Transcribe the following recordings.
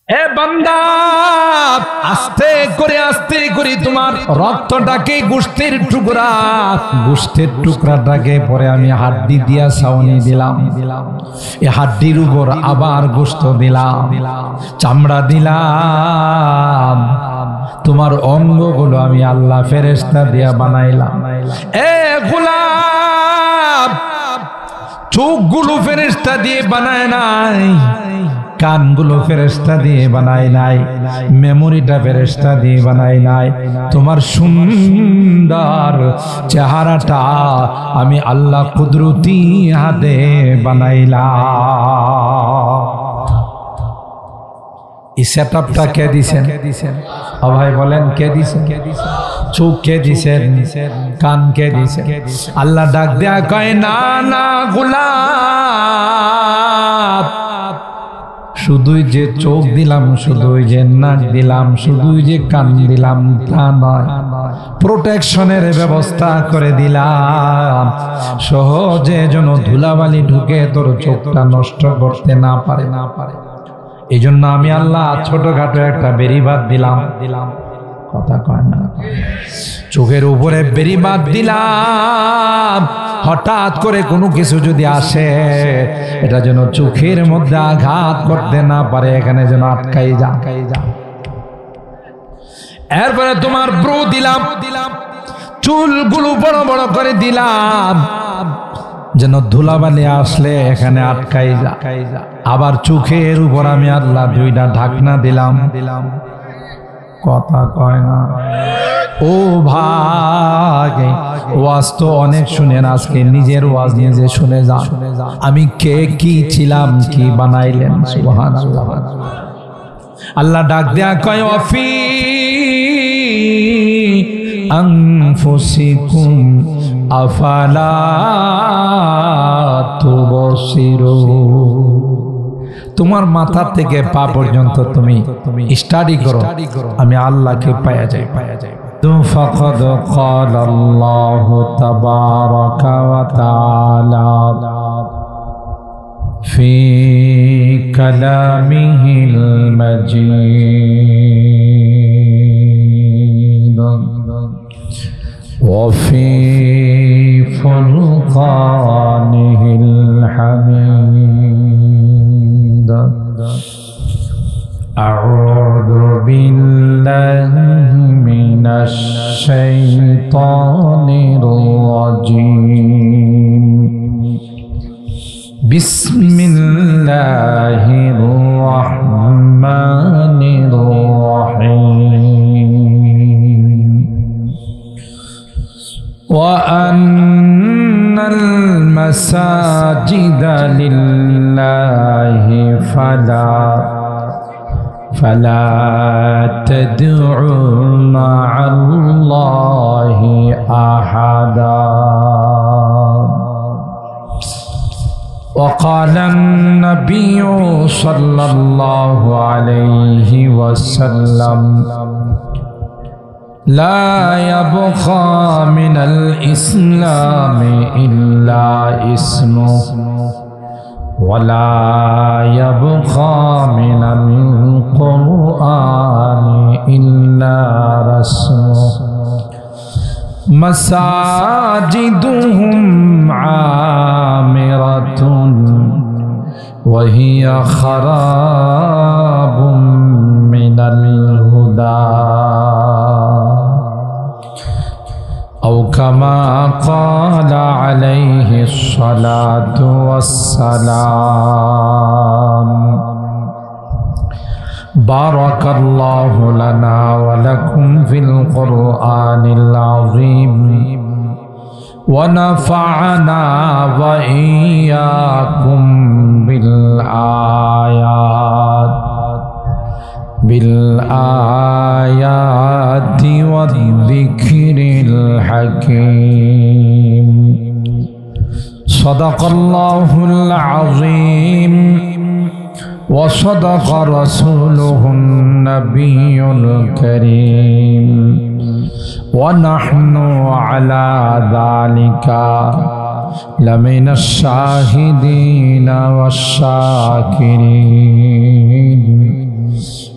এ বান্দা, আস্তে করে তোমার রক্তটাকে গোশতের টুকরাটাকে পরে আমি হাড্ডি দিয়া ছাউনি দিলাম। এই হাড্ডির উপর আবার গোশত দিলাম, চামড়া দিলাম, তোমার অঙ্গগুলো আমি আল্লাহ ফেরেশতা দিয়া বানাইলাম। এ গোলাম, চোখগুলো ফেরেশতা দিয়ে বানায় নাই, কানগুলো ফেরেশতা দিয়ে বানায় নাই, মেমোরিটা ফেরেশতা দিয়ে বানায় নাই, তোমার সুন্দর চেহারাটা আমি আল্লাহ কুদরতি হাতে বানাইলাম। এই সেটআপটা কে দিছেন? ও ভাই বলেন, কে দিছেন? চোখ কে দিছেন? কান কে দিছেন? আল্লাহ ডাক দেয়া কয়, না না গোলাম, শুধুই যে চোখ দিলাম, শুধুই যে নাক দিলাম, শুধুই যে কান দিলাম তা নয়, প্রোটেকশনের ব্যবস্থা করে দিলাম, সহজে যেন ধুলাবালি ঢুকে তোর চোখটা নষ্ট করতে না পারে। এই জন্য আমি আল্লাহ ছোটখাটো একটা বেড়িবাঁধ দিলাম। কথা কয় না, চোখের উপরে বেড়িবাঁধ দিলাম, হঠাৎ করে কোনো কিছু যদি আসে এটা যেন চোখের মধ্যে আঘাত করতে না পারে, এখানে যেন আটকাই যা। এরপরে তোমার ব্রু দিলাম, চুলগুলো বড় বড় করে দিলাম, যেন ধুলাবালি আসলে এখানে আটকাই যা। আবার চোখের উপর আমি আল্লাহ দুইটা ঢাকনা দিলাম। কথা কয় না। ও ভাই, ওয়াজ তো অনেক শুনেন, আজকে নিজের ওয়াজ নিজে শুনে যা। আমি কে কি ছিলাম, কি বানাইলেন। সুবহানাল্লাহ। আল্লাহ ডাক দেয়া কয়, ওয়াফি আনফুসিকুম আফালা তুবসিরুন। তোমার মাথা থেকে পা পর্যন্ত তুমি স্টাডি করো, আমি আল্লাহকে পাওয়া যায়। ফাকাদ ক্বালা আল্লাহু তাবারাকা ওয়া তাআলা ফি কালামিহিল মাজিদ ওয়া ফি ফুরকানিহিল হামিদ। আউযু বিল্লাহি মিনাশ শাইতানির রাজীম। বিসমিল্লাহির রাহমানির রাহিম। ওয়া আন্নাল মাসাজিদা লিল্লাহি ফালা তাদউ মা'আল্লাহি আহাদা। وقال النبي صلى الله عليه وسلم لا يبقى من الإسلام إلا اسمه ولا يبقى من القرآن إلا رسمه مساجدهم عامرة وهي خراب من الهدى أو كما قال عليه الصلاة والسلام. بارك الله لنا ولكم في القرآن العظيم ونفعنا وإياكم بالآيات والذكر الحكيم. صدق الله العظيم وصدق رسوله النبي الكريم ونحن على ذلك لمن الشاهدين والشاكرين.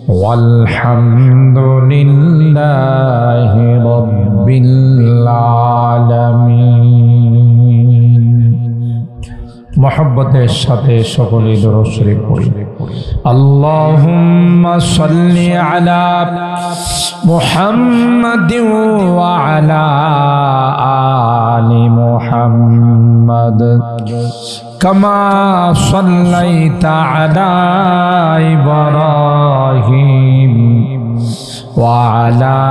ওয়ালহামদুলিল্লাহি রাব্বিল আলামিন। মুহাব্বতের সাথে সকলে দরুদ শরীফ পড়ি। আল্লাহুম্মা সাল্লি আলা মুহাম্মাদিন ওয়া আলা আলি মুহাম্মাদ কামা সাল্লাইতা আলা ইব্রাহিম ওয়া আলা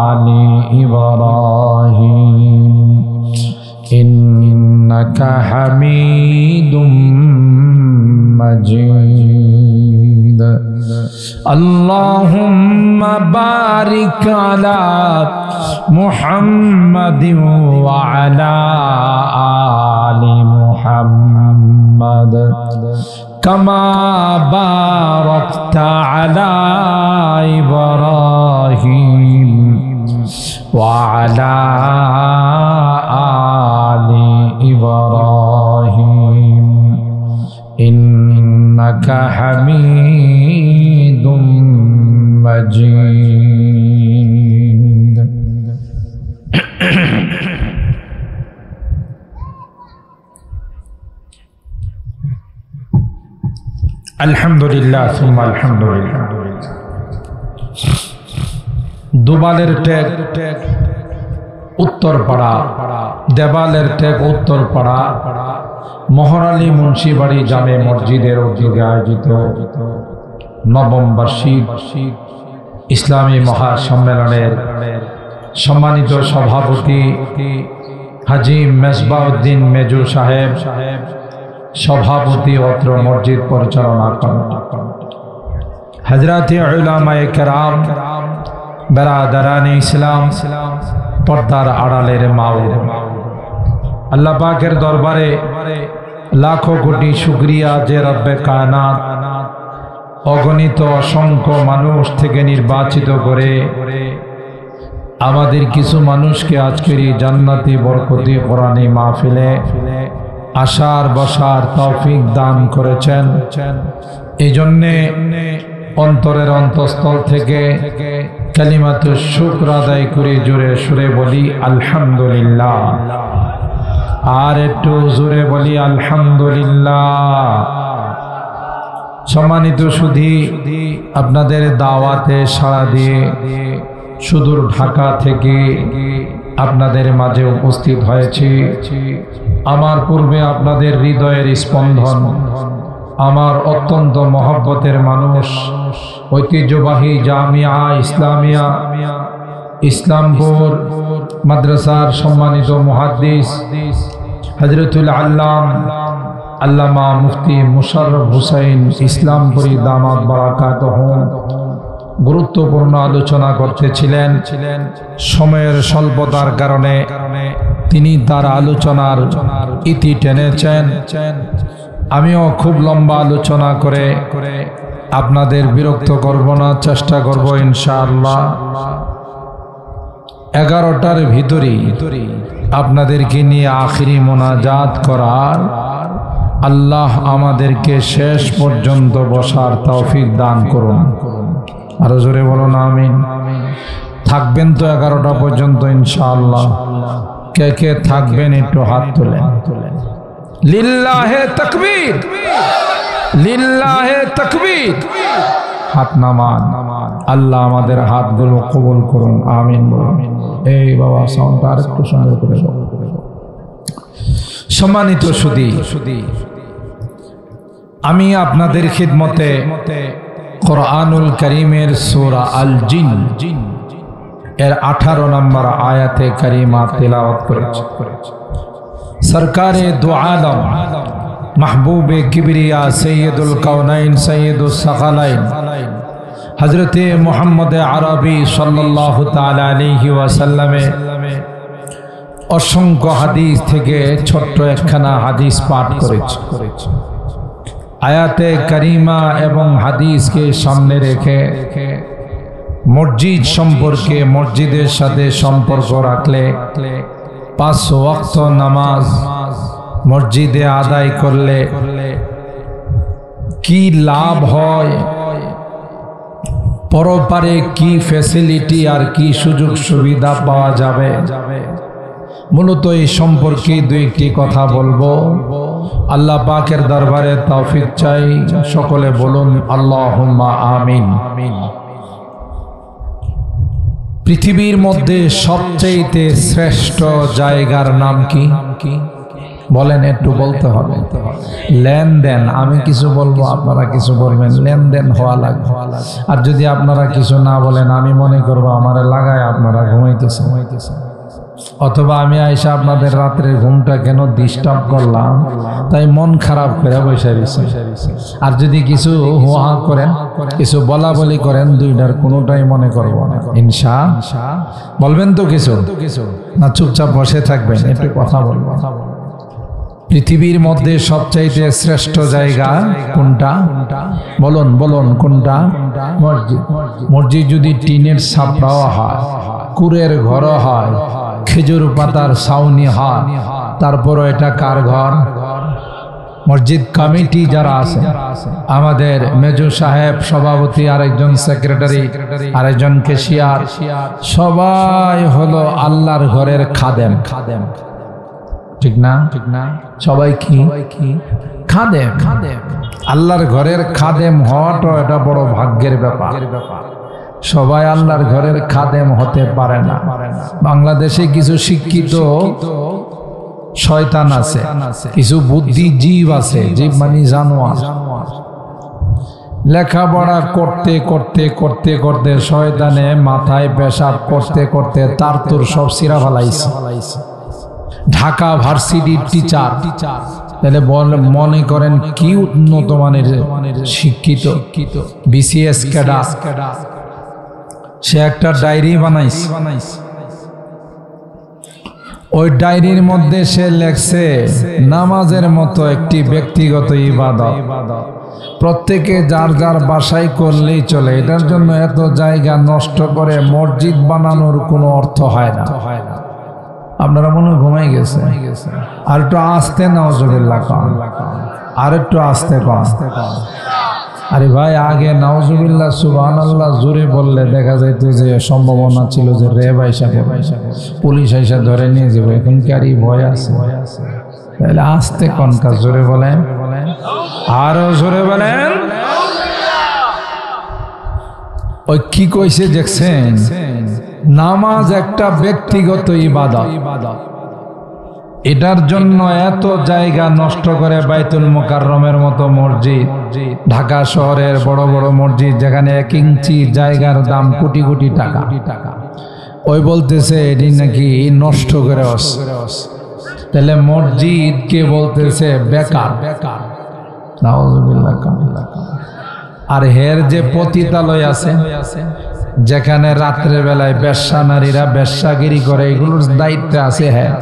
আলি ইব্রাহিম ইন্নাকা হামিদুম মাজিদ। আল্লাহুম্মা বারিক আলা মুহাম্মাদিন ওয়া আলা আলি মুহাম্মাদ কামা বারাকতা আলা ইব্রাহিম ওয়া আলা আলি ইব্রাহিম ইন্নাকা হামিদুম মাজিদ। আলহামদুলিল্লাহ সুম্মা আলহামদুলিল্লাহ। দুবালের টেক উত্তরপাড়া, দেবালের টেক উত্তরপাড়া মহরালী মুন্সিবাড়ি জামে মসজিদের উদ্যোগে আয়োজিত নবম বার্ষিক ইসলামী মহাসম্মেলনের সম্মানিত সভাপতি হাজী মেজবাউদ্দিন মেজু সাহেব, সভাপতি অত্র মসজিদ পরিচালনা করেন, হযরত উলামায়ে কেরাম, বেরাদারানে ইসলাম, পর্দার আড়ালের মা ও আল্লাহ পাকের দরবারে লাখো কোটি শুকরিয়া যে রব্বে কায়নাত অগণিত অসংখ্য মানুষ থেকে নির্বাচিত করে আমাদের কিছু মানুষকে আজকের এই জান্নাতি বরকতি কোরআনী মাহফিলে আসার বসার তৌফিক দান করেছেন। এই জন্যে অন্তরের অন্তঃস্থল থেকে কালিমাতু শুকর আদায় করে জোরে সুরে বলি আলহামদুলিল্লাহ। আর একটু জোরে বলি আলহামদুলিল্লাহ। সম্মানিত সুধী, আপনাদের দাওয়াতে সাড়া দিয়ে সুদূর ঢাকা থেকে আপনাদের মাঝে উপস্থিত হয়েছি। আমার পূর্বে আপনাদের হৃদয়ের স্পন্দন, আমার অত্যন্ত মহব্বতের মানুষ, ঐতিহ্যবাহী জামিয়া ইসলামিয়া ইসলামপুর মাদ্রাসার সম্মানিত মুহাদ্দিস হযরতুল আল্লামা মুফতি মুশাররফ হুসাইন ইসলামপুরী দামাত বারাকাতুহু গুরুত্বপূর্ণ আলোচনা করতেছিলেন। সময়ের স্বল্পতার কারণে তিনি তার আলোচনার ইতি টেনেছেন। আমিও খুব লম্বা আলোচনা করে আপনাদের বিরক্ত করব না, চেষ্টা করব ইনশাআল্লাহ 11টার ভিতরেই আপনাদেরকে নিয়ে আখিরি মোনাজাত করার, আল্লাহ আমাদেরকে শেষ পর্যন্ত বসার তৌফিক দান করুন। আরো জোরে বলুন আমিন। থাকবেন তো 11টা পর্যন্ত ইনশাআল্লাহ? কে কে থাকবেন একটু হাত তোলেন। লিল্লাহে তাকবীর, লিল্লাহে তাকবীর। হাত নামান। আল্লাহ আমাদের হাতগুলো কবুল করুন, আমিন বলুন। এই বাবা সাউন্ডটা আর একটু সুন্দর করে দাও। সম্মানিত সুধী, আমি আপনাদের খিদমতে কোরআনুল কারীমের সূরা আল জিন এর 18 নম্বর আয়াতে কারিমা তেলাওয়াত করেছি। সরকারে দু আলম মাহবুবে কিবরিয়া সৈয়দুল কাউনাইন সৈয়দুস সাকালাইন হযরতে মুহাম্মদ আরবি সাল্লাল্লাহু তাআলা আলাইহি ওয়াসাল্লামের অসংখ্য হাদিস থেকে ছোট্ট একখানা হাদিস পাঠ করেছি। আয়াতে কারিমা এবং হাদিসকে সামনে রেখে মসজিদ সম্পর্কে, মসজিদের সাথে সম্পর্ক রাখলে 5 ওয়াক্ত নামাজ মসজিদে আদায় করলে কি লাভ হয়, পরপারে কি ফ্যাসিলিটি আর কি সুযোগ সুবিধা পাওয়া যাবে, মূলত এই সম্পর্কে দুই একটি কথা বলবো। আল্লাহ পাকের দরবারে তৌফিক চাই, সকলে বলুন আল্লাহুম্মা আমিন। পৃথিবীর মধ্যে সবচেয়ে শ্রেষ্ঠ জায়গার নাম কি বলেন? একটু বলতে হবে। লেনদেন। আমি কিছু বলবো, আপনারা কিছু বলবেন, লেনদেন হওয়া লাগবে। আর যদি আপনারা কিছু না বলেন, আমি মনে করবো আমারে লাগায় আপনারা ঘুমাইতেছে, অথবা আমি আইসা আপনাদের রাত্রের ঘুমটা কেন ডিস্টার্ব করলাম, তাই মন খারাপ করে বসে রয়েছে। আর যদি কিছু হুয়া করেন, কিছু বলা বলি করেন, দুইটার কোনোটাই মনে করবো না ইনশাআল্লাহ। বলবেন তো কিছু না চুপচাপ বসে থাকবেন? একটু কথা বলবো। পৃথিবীর মধ্যে সবচাইতে শ্রেষ্ঠ জায়গা কোনটা বলুন? বলুন কোনটা? মসজিদ। মসজিদ যদি টিনের ছাপড়াও হয়, কুড়ের ঘরও হয়, খেজুর পাতার ছাউনি হয়, তারপরও এটা কার ঘর? মসজিদ কমিটি যারা আছে, আমাদের মেজু সাহেব সভাপতি, আরেকজন সেক্রেটারি, আরেকজন ক্যাশিয়ার, সবাই হলো আল্লাহর ঘরের খাদেম। ঠিক না? সবাই কি খাদেম? আল্লাহর ঘরের খাদেম হওয়াটা এটা বড় ভাগ্যের ব্যাপার। সবাই আল্লাহর ঘরের খাদেম হতে পারে না। বাংলাদেশে কিছু শিক্ষিত শয়তান আছে, কিছু বুদ্ধিজীব আছে, জীব মানে জানোয়ার। লেখাপড়া করতে করতে করতে করতে শয়তানে মাথায় পেশাব করতে করতে তার তোর সব সিরা ফেলাইছে। ঢাকা ভার্সিটির টিচার, তাহলে মনে করেন কি উন্নত মানের শিক্ষিত বিসিএস ক্যাডার। সে একটা ডায়েরি বানাইছে, ওই ডায়েরির মধ্যে সে লেখছে নামাজের মতো একটি ব্যক্তিগত ইবাদত প্রত্যেকে যার যার বাসায় করলেই চলে। এটার জন্য এত জায়গা নষ্ট করে মসজিদ বানানোর কোনো অর্থ হয় না। আপনারা মনে ঘুমাই গেছে? আর একটু আস্তে নাউজুবিল্লাহ কন, আর একটু আস্তে কন। আরে ভাই, আগে নাউজুবিল্লাহ সুবহানাল্লাহ জোরে বললে দেখা যাইতো যে সম্ভাবনা ছিল যে রেব আইসা পুলিশ আইসা ধরে নিয়ে যাবে। এখন কি আর ভয় আছে? তাহলে আস্তে কন, কাজ জোরে বলেন, আরো জোরে বলেন। ওই কি কইছে দেখছেন? নামাজ একটা ব্যক্তিগত ইবাদত, এটার জন্য এত জায়গা নষ্ট করে বাইতুল মুকাররমের মতো মসজিদ, ঢাকা শহরের বড় বড় মসজিদ যেখানে 1 ইঞ্চি জায়গার দাম কোটি কোটি টাকা, ওই বলতেছে এটি নাকি নষ্ট করে। তাহলে মসজিদ কে বলতেছে বেকার। নাউজুবিল্লাহ। আর হের যে পতিতালয় আছে, যেখানে রাত্রের বেলায় বেশ্যা নারীরা বেশ্যাগিরি করে, এগুলোর দায়িত্ব আছে হ্যাঁ,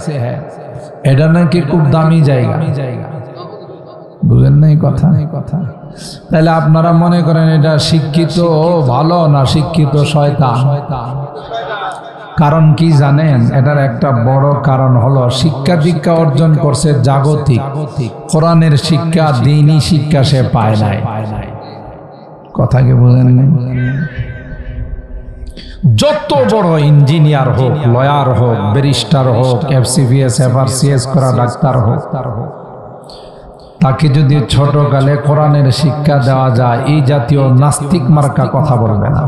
এটা নাকি খুব দামি জায়গা। বুঝেন নাই কথা? তাহলে আপনারা মনে করেন এটা শিক্ষিত ভালো না শিক্ষিত শয়তান? কারণ কি জানেন? এটার একটা বড় কারণ হলো শিক্ষা দীক্ষা অর্জন করছে জাগতিক, কোরআনের শিক্ষা, দ্বীনি শিক্ষা সে পায় নাই। কথা কি বুঝেন নাই? যত বড় ইঞ্জিনিয়ার হোক, লয়ার হোক, ব্যারিস্টার হোক, এফসিপিএস এফআরসিএস করা ডাক্তার হোক, তাকে যদি ছোটকালে কোরআনের শিক্ষা দেওয়া যায়, এই জাতীয় নাস্তিক মার্কা কথা বলবে না।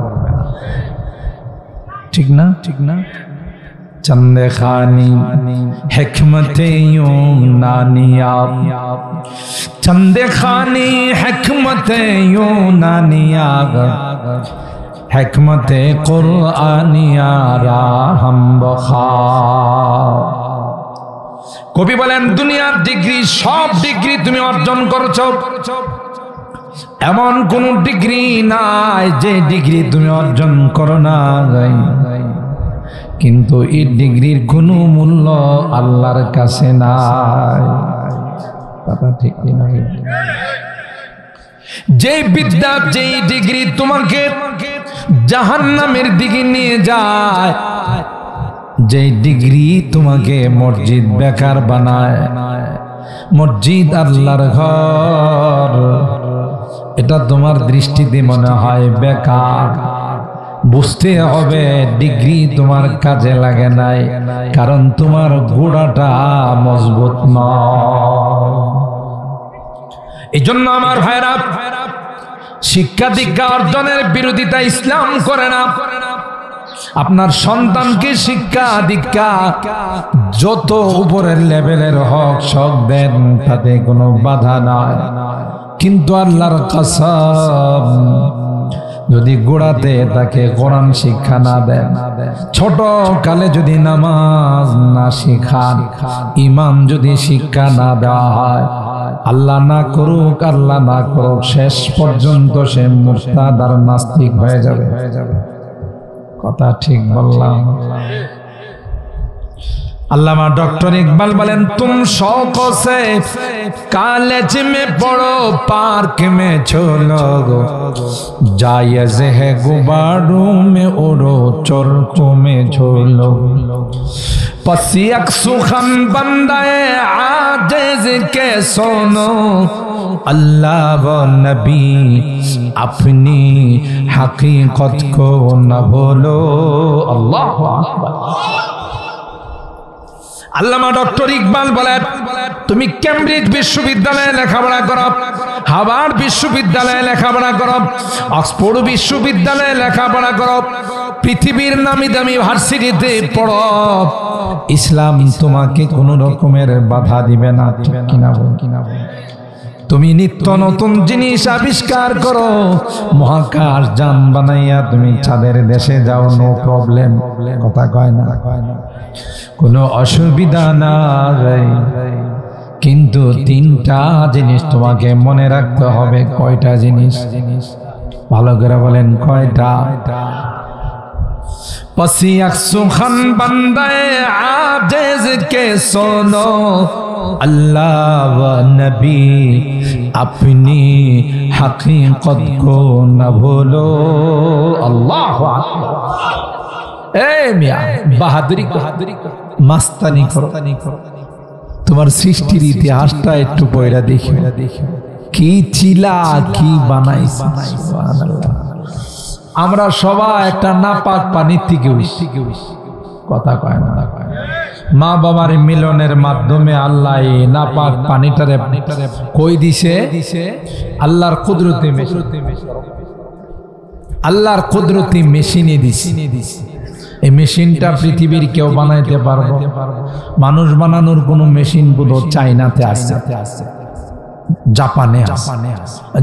ঠিক না? চন্দে খানি হিকমতে ইউনানিয়াত, চন্দে খানি হিকমতে ইউনানিয়াত, হিকমতে কুরআনিয়া রাহম বখা। কবি বলেন দুনিয়ার ডিগ্রি, সব ডিগ্রি তুমি অর্জন করেছো, এমন কোন ডিগ্রি নাই যে ডিগ্রি তুমি অর্জন করো না। কিন্তু এই ডিগ্রির কোনো মূল্য আল্লাহর কাছে নাই। কথা ঠিক না? যে বিদ্যা, যে ডিগ্রি তোমাকে জাহান্নামের দিকে নিয়ে যায়, যে ডিগ্রি তোমাকে মসজিদ বেকার বানায়, মসজিদ আল্লাহর ঘর, এটা তোমার দৃষ্টিতে মনে হয় বেকার, বুঝতে হবে ডিগ্রি তোমার কাজে লাগে নাই, কারণ তোমার গোড়াটা মজবুত নয়। এই জন্য আমার ভাইরা, শিক্ষা দীক্ষা অর্জনের বিরোধিতা ইসলাম করে না। আপনার সন্তানকে শিক্ষা দীক্ষা যত উপরের লেভেলের হক সব দেন, তাতে কোনো বাধা নাই। কিন্তু আল্লাহর কসম, যদি গোড়াতে তাকে কোরআন শিক্ষা না দেন, ছোট কালে যদি নামাজ না শিখান, ইমান যদি শিক্ষা না দেওয়া হয়, আল্লাহ না করুক, আল্লাহ না করুক, শেষ পর্যন্ত সে মুরতাদ আর নাস্তিক হয়ে যাবে। কথা ঠিক বললাম? अल्लामा डॉक्टर इकबाल बोलें तुम शौक से कॉलेज में पढ़ो, पार्क में छोलो, जायज़ है गुब्बारों में उड़ो, चरखों में झूलो। पसियक सुखन बंदाए आजिज़ के सुनो, अल्लाह व नबी अपनी हकीकत को न भूलो। अल्लाह अकबर। আল্লামা ডক্টর ইকবাল বলেন, তুমি কেমব্রিজ বিশ্ববিদ্যালয়ে লেখাপড়া করো, হার্ভার্ড বিশ্ববিদ্যালয়ে লেখাপড়া করো, অক্সফোর্ড বিশ্ববিদ্যালয়ে লেখাপড়া করো, পৃথিবীর নামি দামি ভার্সিটিতে পড়ো, ইসলাম তোমাকে কোনো রকমের বাধা দিবে না। ঠিক কিনা বল? তুমি নিত্য নতুন জিনিস আবিষ্কার করো, মহাকাশ যান বানাইয়া তুমি চাঁদের দেশে যাও, নো প্রবলেম। কথা কয় না? কোনো অসুবিধা নাই। কিন্তু তিনটা জিনিস তোমাকে মনে রাখতে হবে। কয়টা জিনিস? ভালো করে বলেন, কয়টা? पसियक सुखन बंदे आजिज़ के सुनो, अल्लाह व नबी अपनी हकीकत को न भूलो। अल्लाह अकबर। ए मियां बहादुरी मस्तानी करो, তোমার সৃষ্টির ইতিহাসটা একটু পয়রা দেখো, কি ছিলা কি বানাইছে। সুবহানাল্লাহ। আমরা সবাই একটা নাপাক পানির থেকে হইছি। কথা কয় না? মা বাবার মিলনের মাধ্যমে আল্লাহ এই নাপাক পানিটারে কই দিছে? আল্লাহর কুদরতি মেশিন, আল্লাহর কুদরতি মেশিনে দিছে। এই মেশিনটা পৃথিবীর কেউ বানাইতে পারবো? মানুষ বানানোর কোনো মেশিন গুলো চাইনাতে আছে, জাপানে আছে,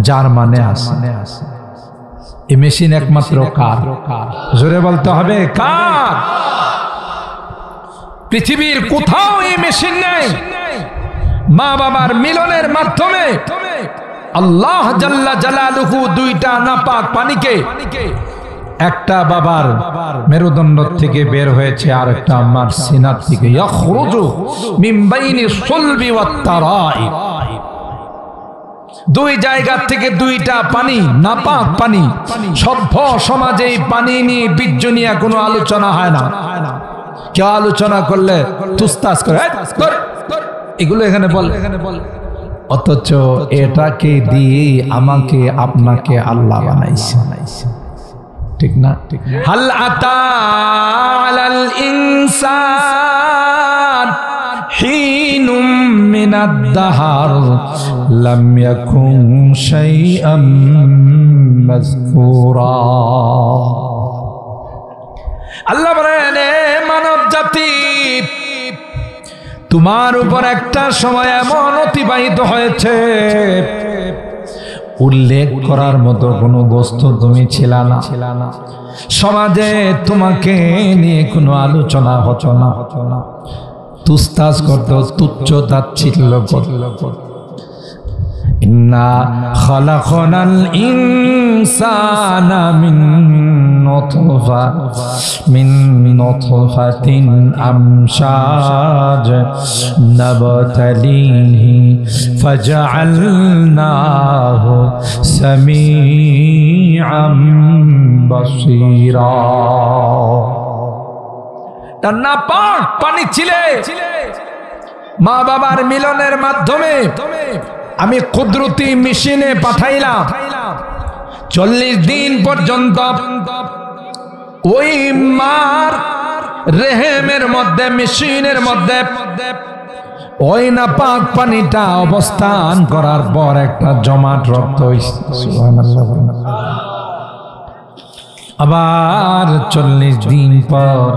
জার্মানে আছে। এই মেশিন একমাত্র কার? জোরে বলতে হবে, কার? পৃথিবীর কোথাও এই মেশিন নেই। মা বাবার মিলনের মাধ্যমে আল্লাহ জাল্লা জালালুহু দুইটা নাপাক পানিকে, একটা বাবার মেরুদণ্ড থেকে বের হয়েছে, আর একটা আমার সিনার থেকে, ইয়াখরুজু মিন বাইনি সুলবি ওয়াত তারাইব। দুই জায়গা থেকে দুইটা পানি, নাপাক পানি। সভ্য সমাজে পানি নিয়ে বীর্য নিয়ে কোনো আলোচনা হয় না। কেউ আলোচনা করলে তুস্তাস করে, এগুলো এখানে বল। অথচ এটাকে দিয়ে আমাকে আপনাকে আল্লাহ বানাইছে। ঠিক না? হাল আতা আলাল ইনসান হিনুম মিনাদ দাহর লাম ইয়াকুন শাইআন মাযকুরা। আল্লাহ বলেন, মানব জাতি, তোমার উপর একটা সময় এমন অতিবাহিত হয়েছে, উল্লেখ করার মতো কোনো বস্তু তুমি ছিলা না। সমাজে তোমাকে নিয়ে কোনো আলোচনা হতো না, তুস্তাস করত, তুচ্ছ তাচ্ছিল্য করত। ইন্না খালাকনাল ইনসানা মিন নুতফাতিন আমশাজ নাবতালিহি ফাজআলনাহু সামিআম বাসীরা। তার নাপাক পানি ছিলে, মা বাবার মিলনের মাধ্যমে আমি কুদরতি মেশিনে পাঠাইলাম, 40 দিন পর্যন্ত ওই মার রেহেমের মধ্যে, মেশিনের মধ্যে ওই নাপাক পানিটা অবস্থান করার পর একটা জমাট রক্ত সুবহানাল্লাহ। আবার 40 দিন পর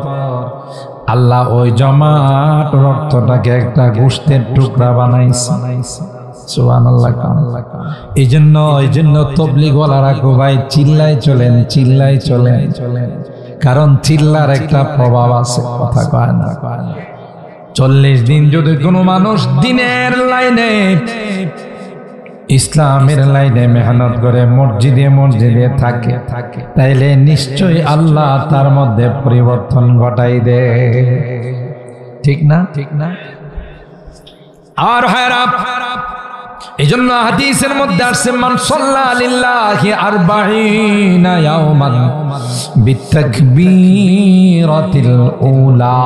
আল্লাহ ওই জমাট রক্তটাকে একটা গোশতের টুকরা বানাইছে। সুবহানাল্লাহ। এই জন্য তবলিগ ওয়ালারা কো ভাই চিল্লায় চলেন, চিল্লায় চলেন, কারণ চিল্লার একটা প্রভাব আছে, কথা কয় না। 40 দিন যদি কোনো মানুষ দিনের লাইনে, ইসলামের লাইনে মেহনত করে মসজিদে থাকে, তাইলে নিশ্চয়ই আল্লাহ তার মধ্যে পরিবর্তন ঘটাই দে। ঠিক না? ঠিক না? আর হায়রাপ এই জন্য হাদিসের মধ্যে আসছে, মান সাল্লা লিল্লাহি 40 ইয়াওমান বিতাকবীরাতিল উলা,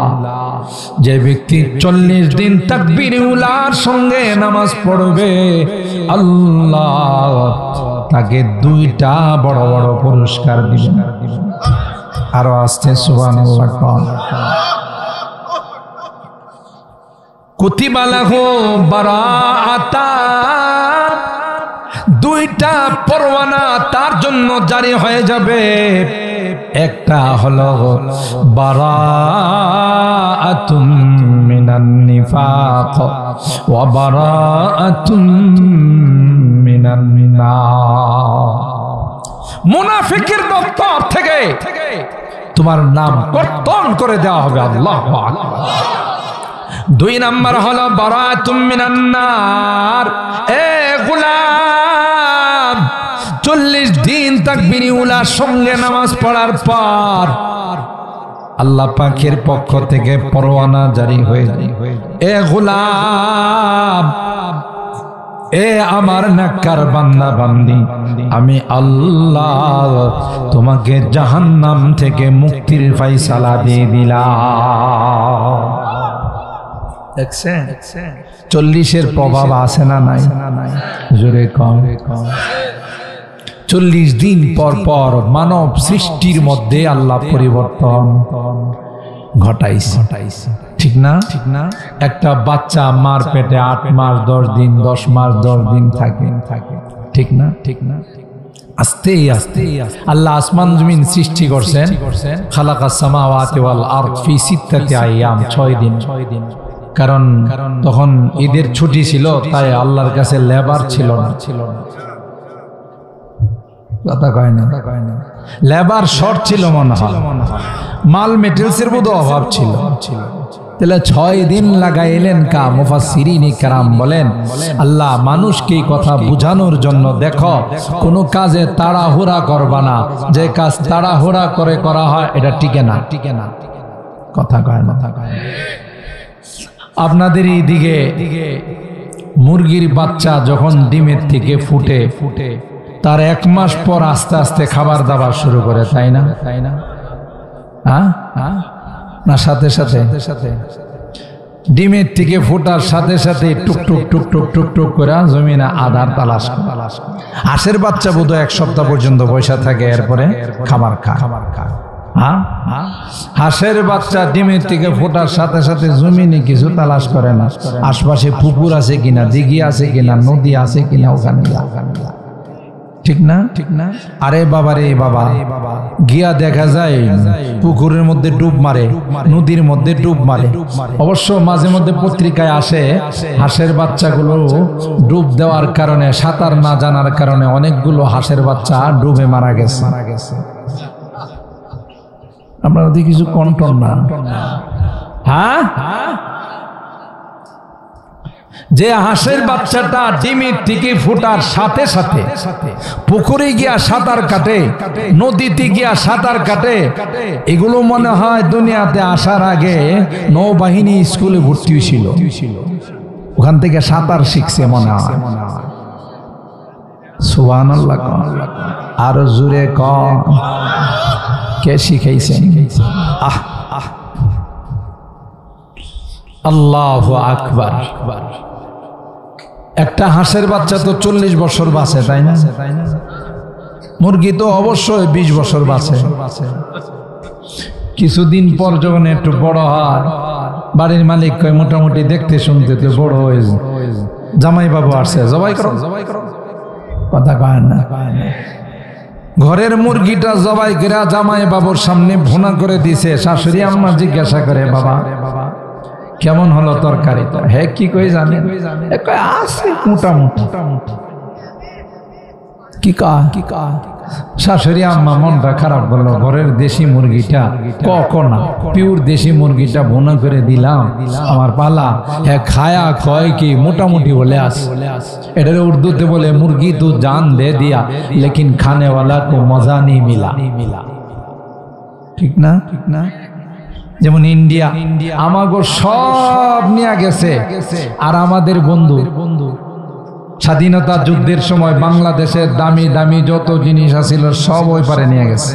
যে ব্যক্তি 40 দিন তাকবীর উলার সঙ্গে নামাজ পড়বে, আল্লাহ তাকে 2টা বড় বড় পুরস্কার দিবেন। আরো আসছে সুবহানাল্লাহ। কুতিবা লাহু বারাআতান, 2টা পরওয়ানা তার জন্য জারি হয়ে যাবে। একটা হলো বারাআতুম মিনান নিফাক ওয়া বারাআতুম মিনান নার, মুনাফিকের দপ্তর থেকে তোমার নাম কর্তন করে দেওয়া হবে। আল্লাহু আকবার। 2 নাম্বার হলো বারাআতুম মিনান নার। এ গোলাম, 40 দিন তাকবীর উলার সঙ্গে নামাজ পড়ার পর আল্লাহ পাকের পক্ষ থেকে পরওয়ানা জারি হয়ে যায়। এ গোলাম, এ আমার নেককার বান্দা বান্দি, আমি আল্লাহ তোমাকে জাহান্নাম থেকে মুক্তির ফয়সালা দিয়ে দিলাম। দেখছেন 40-এর প্রভাব আছে না নাই? জোরে কম। 40 দিন পর পর মানব সৃষ্টির মধ্যে আল্লাহ পরিবর্তন ঘটাইছে। ঠিক না? ঠিক না? একটা বাচ্চা মার পেটে 8 মাস 10 দিন, 10 মাস 10 দিন থাকে। ঠিক না? ঠিক না? আস্তে আস্তে আল্লাহ আসমান জমিন সৃষ্টি করছেন। খালাকাস সামাওয়াতি ওয়াল আরদ ফি 6 আইয়াম, 6 দিন। কারণ তখন ঈদের ছুটি ছিল, তাই আল্লাহর কাছে লেবার ছিল না। কথা কয় না? লেবার শর্ট ছিল মনে হয়, মাল মেটেরিয়ালসের বোধ অভাব ছিল। তাহলে 6 দিন লাগাইলেন কা? মুফাসসিরিন ইকরাম বলেন, আল্লাহ মানুষকে কথা বুঝানোর জন্য, দেখো কোনো কাজে তাড়াহুড়া করবা না, যে কাজ তাড়াহুড়া করে করা হয় এটা টিকে না। কথা কয় না? আপনাদের এই দিকে মুরগির বাচ্চা যখন ডিমের থেকে ফুটে তার 1 মাস পর আস্তে আস্তে খাবার দাবার শুরু করে, তাই না? হ্যাঁ, না সাথে সাথে ডিমের থেকে ফোটার সাথে সাথে টুকটুক টুকটুক টুকটুক করে জমিনে আধার তালাশ। হাঁসের বাচ্চা বোধহয় 1 সপ্তাহ পর্যন্ত বসে থাকে, এরপরে খাবার খা। হাঁসের বাচ্চা ডিমের থেকে ফোটার সাথে সাথে জমিনে কিছু তালাশ করে না, আশপাশে পুকুর আছে কিনা, দিঘি আছে কিনা, নদী আছে কিনা, ওখানে। ঠিক না? ঠিক না? আরে বাবা রে বাবা, গিয়া দেখা যায় পুকুরের মধ্যে ডুব মারে, নদীর মধ্যে ডুব মারে। অবশ্য মাঝে মধ্যে পত্রিকায় আসে হাঁসের বাচ্চাগুলো ডুব দেওয়ার কারণে, সাঁতার না জানার কারণে অনেকগুলো হাঁসের বাচ্চা ডুবে মারা গেছে। আপনারা ওদিকে কিছু কন্ট্রোল না? হ্যাঁ, যে হাঁসের বাচ্চাটা ডিমের থেকে ফোটার সাথে সাথে পুকুরে গিয়া সাঁতার কাটে, নদীতে গিয়া সাঁতার কাটে, এগুলো মনে হয় দুনিয়াতে আসার আগে নৌবাহিনী স্কুলে ভর্তি হয়েছিল, ওখান থেকে সাঁতার শিখছে মনে হয়। সুবহানাল্লাহ। আর জোরে কম, কে শিখাইছে? আল্লাহু আকবার। একটা হাঁসের বাচ্চা তো 40 বছর বাঁচে, তাই না? মুরগি তো অবশ্যই 20 বছর বাঁচে। কিছুদিন পর যখন একটু বড় হয়, বাড়ির মালিক কয় মোটামুটি দেখতে শুনতে তো বড় হয়েছে, জামাই বাবু আসছে, জবাই করো। কথা কয় না। ঘরের মুরগিটা জবাই করে জামাই বাবুর সামনে ভুনা করে দিছে। শাশুড়ি আম্মা জিজ্ঞাসা করে, বাবা কেমন হলো তরকারিটা? হ্যাঁ, কি কই জানেন? আছে মোটামুটি। কি কা শাশুড়ি আম্মা মনটা খারাপ করলো। ঘরের দেশি মুরগিটা কখনো পিওর দেশি মুরগিটা ভুনা করে দিলাম, আমার পালা। হ্যাঁ, খায়া কয় কি মোটামুটি বলে আস। এটার উর্দুতে বলে মুরগি তো জান দে দিয়া লেকিন খানে वाला को मजा नहीं मिला। ঠিক না? ঠিক না? যেমন ইন্ডিয়া আমাগো সব নিয়ে গেছে, আর আমাদের বন্ধু স্বাধীনতা যুদ্ধের সময় বাংলাদেশের দামি দামি যত জিনিস আছিল সব ওই পারে নিয়ে গেছে।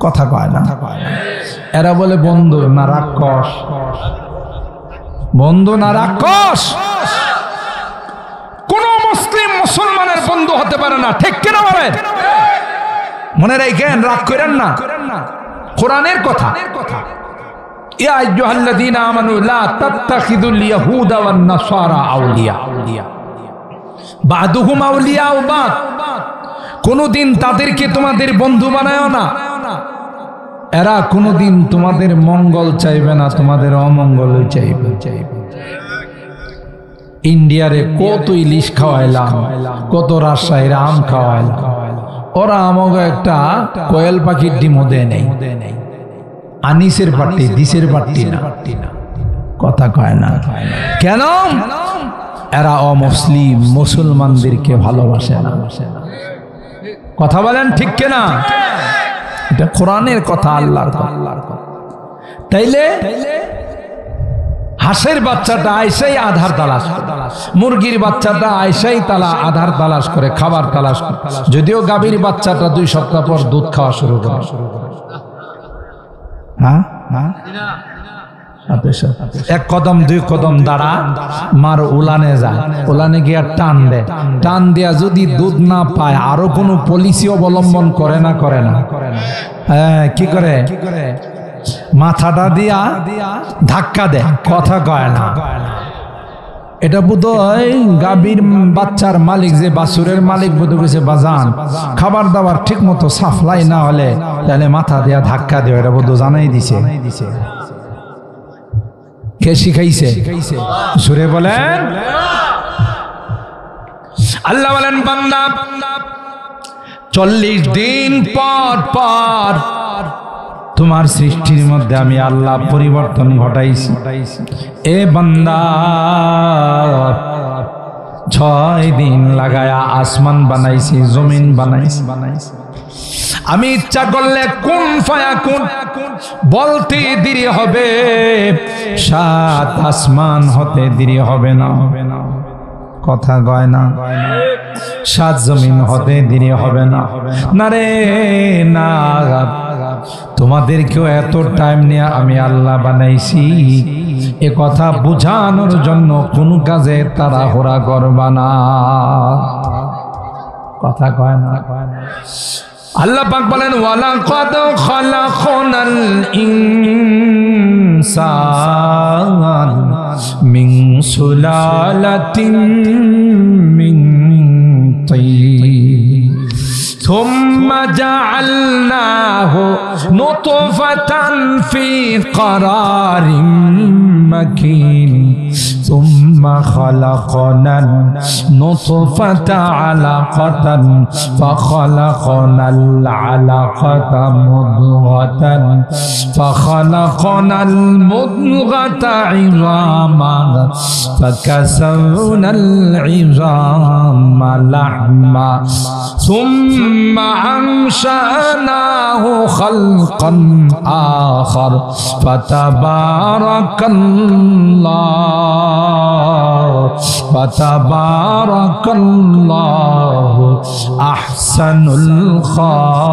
কথা কয় না। এরা বলে বন্ধু না রাক্ষস, বন্ধু না রাক্ষস। কোন মুসলিম মুসলমানের বন্ধু হতে পারে না, ঠিক কিনা বলেন? মনে রাখেন, রাগ করেন না, কোরআনের কথা। ইয়া আইয়ুহাল্লাযীনা আমানু লা তাত্তাখিযুল ইয়াহুদা ওয়ান নাসারা আউলিয়া বাদুহুম আউলিয়া বাদ। কোনদিন তাদেরকে তোমাদের বন্ধু বানায়ও না, এরা কোনদিন তোমাদের মঙ্গল চাইবে না, তোমাদের অমঙ্গল চাইবে। ইন্ডিয়ারে কত ইলিশ খাওয়াইলাম, কত রাজশাহীর আম খাওয়াইলাম, ওরা আমাকে একটা কোয়েল পাখির ডিমও দেয় নেই। আনিসের পার্টি, দিসের পার্টি না। কথা কয় না। কেন? এরা অমুসলিম, মুসলমানদেরকে ভালোবাসে না। কথা বলেন ঠিক কিনা? এটা কোরআনের কথা, আল্লাহর কথা। তাইলে হাঁসের বাচ্চাটা আইসাই আধার তালাশ করে, মুরগির বাচ্চাটা আইসাই আধার তালাশ করে, খাবার তালাশ করে। যদিও গাভীর বাচ্চাটা 2 সপ্তাহ পর দুধ খাওয়া শুরু করে। হ্যাঁ, এক কদম 2 কদম দাঁড়া, মার উলানে যায়, উলানে গিয়া টান দেয়। টান দিয়া যদি দুধ না পায় আরো কোনো পলিসি অবলম্বন করে না? হ্যাঁ, কি করে? মাথাটা দিয়া ধাক্কা দেয়। কথা কয় না। এটা বোধহয় গাভীর বাচ্চার মালিক, যে বাছুরের মালিক বোধহয় কইছে, বাজান খাবার দাবার ঠিক মতো সাপ্লাই না হলে তাহলে মাথা দিয়া ধাক্কা দেয়। এটা বোধহয় জানাই দিছে। কে শিখাইছে? সুরে বলেন। আল্লাহ বলেন, বান্দা 40 দিন পর পর তোমার সৃষ্টির মধ্যে আমি আল্লাহ পরিবর্তন ঘটাইছি। এ বান্দা 6 দিন লাগায়া আসমান বানাইছি, জমিন বানাইছি। আমি ইচ্ছা করলে কুন ফায়াকুন বলতে দেরি হবে, 7 আসমান হতে দেরি হবে না। কথা কয় না। 7 জমিন হতে দেরি হবে না। না রে না, তোমাদেরকেও এত টাইম নিয়ে আমি আল্লাহ বানাইছি, এ কথা বুঝানোর জন্য কোন কাজে তাড়াহুড়া করবা না। কথা কয় না। আল্লাহ পাক বলেন, ওয়ালাকাদ খালাকনাল ইনসান মিন সুলালাতিন মিন তিন থুম্মা জাআলনাহু নুতফাতান ফি ক্বারারিম মাকিন থুম্মা খালাকনান নুতফাতা আলাকাতান ফাখালাকনাল আলাকাতা মুদগাতান ফাখালাকনাল মুদগাতা ইযামান ফাকাসাওনাল ইযামা লাহমা ثم أنشأناه خلقا آخر فتبارك الله أحسن الخالقين।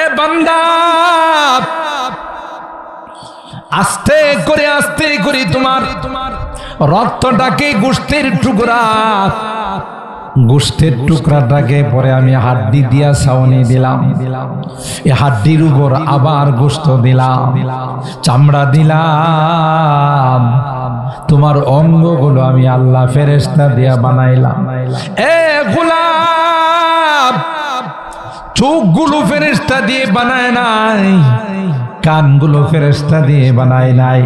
এ বান্দা আস্তে করে তোমার রক্তটাকে গোশতের টুকরাটাকে পরে আমি হাড্ডি দিয়া ছাউনি দিলাম, এই হাড্ডির উপর আবার গোশত দিলাম, চামড়া দিলাম, তোমার অঙ্গগুলো আমি আল্লাহ ফেরেশতা দিয়া বানাইলাম। এ গোলাম, চোখগুলো ফেরেশতা দিয়ে বানায় নাই, কানগুলো ফেরেশতা দিয়ে বানাই নাই,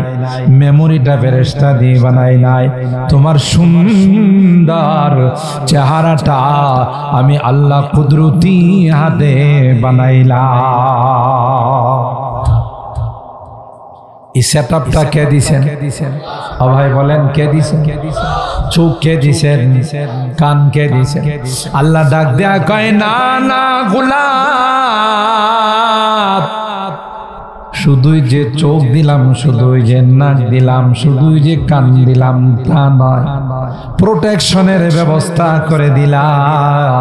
মেমোরিটা ফেরেশতা দিয়ে বানাই নাই, তোমার সুন্দর চেহারাটা আমি আল্লাহ কুদরতি হাতে বানাইলাম। এই সেটআপটা কে দিছেন? ও ভাই বলেন, কে দিছেন? চোখ কে দিছেন? কান কে দিছেন? আল্লাহ ডাক দেয়া কয়, না না গোলাম, শুধুই যে চোখ দিলাম, শুধুই যে নাক দিলাম, শুধুই যে কান দিলাম তা নয়, প্রোটেকশনের ব্যবস্থা করে দিলাম,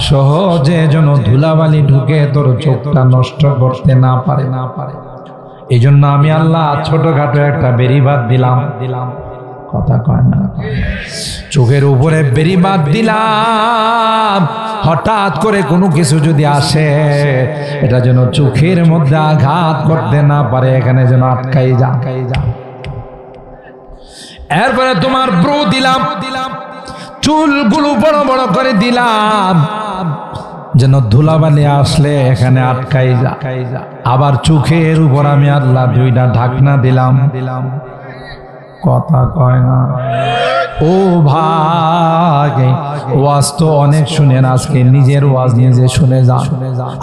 সহজে যেন ধুলাবালি ঢুকে তোর চোখটা নষ্ট করতে না পারে। এই জন্য আমি আল্লাহ ছোটখাটো একটা বেড়িবাঁধ দিলাম, কথা কয় না, চোখের উপরে বেড়িবাঁধ দিলাম, হঠাৎ করে কোনো কিছু যদি আসে এটা যেন চোখের মধ্যে আঘাত করতে না পারে, এখানে যেন আটকাই যা। এরপরে তোমার ব্রু দিলাম, চুলগুলো বড় বড় করে দিলাম, যেন ধুলাবালি আসলে এখানে আটকাই যা। আবার চোখের উপর আমি আল্লাহ দুইটা ঢাকনা দিলাম, কথা কয় না। ও ভাই, ওয়াজ তো অনেক শুনেন, আজকে নিজের ওয়াজ নিজে শুনে যা।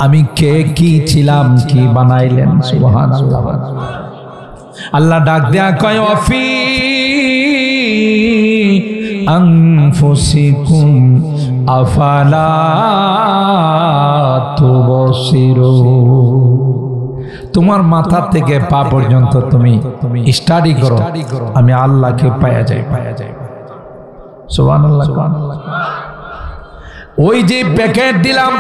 আমি কে কি ছিলাম, কি বানাইলেন, সুবহানাল্লাহ। আল্লাহ ডাক দেয়া কয়, ওয়াফি আনফুসিকুম আফালা তুবসিরুন। তোমার মাথা থেকে পা পর্যন্ত তুমি স্টাডি করো, আমি আল্লাহকে পাওয়া যাই। সুবহানাল্লাহ। ওই যে প্যাকেট দিলাম